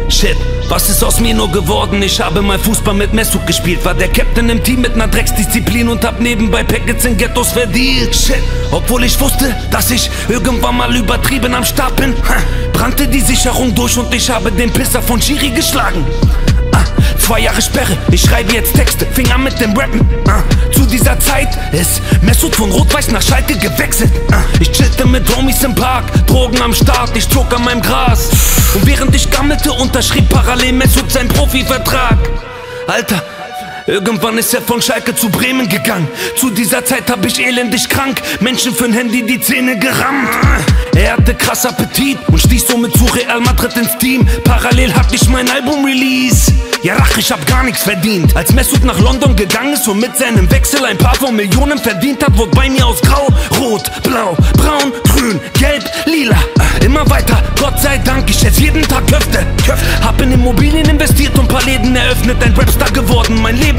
Shit, was ist aus mir nur geworden? Ich habe mal Fußball mit Mesut gespielt, war der Captain im Team mit ner Drecksdisziplin und hab nebenbei Packets in Ghettos verdient. Shit, obwohl ich wusste, dass ich irgendwann mal übertrieben am Start bin, brannte die Sicherung durch und ich habe den Pisser von Schiri geschlagen. 2 Jahre Sperre, ich schreibe jetzt Texte, fing an mit dem Rappen. Zu dieser Zeit ist Mesut von Rot-Weiß nach Schalke gewechselt. Ich chillte mit Homies im Park, Drogen am Start, ich zog an meinem Gras. Und während ich gammelte, unterschrieb parallel Mesut seinen Profivertrag. Alter, irgendwann ist er von Schalke zu Bremen gegangen. Zu dieser Zeit hab ich elendig krank Menschen für'n Handy die Zähne gerammt. Er hatte krass Appetit und stieß somit zu Real Madrid ins Team. Parallel hatte ich mein Album-Release. Ja, Rach, ich hab gar nichts verdient. Als Mesut nach London gegangen ist und mit seinem Wechsel ein paar von Millionen verdient hat, wurde bei mir aus Grau, Rot, Blau, Braun, Grün, Gelb, Lila. Immer weiter, Gott sei Dank, ich esse jeden Tag Köfte. Hab in Immobilien investiert und paar Läden eröffnet, ein Rapstar geworden, mein Leben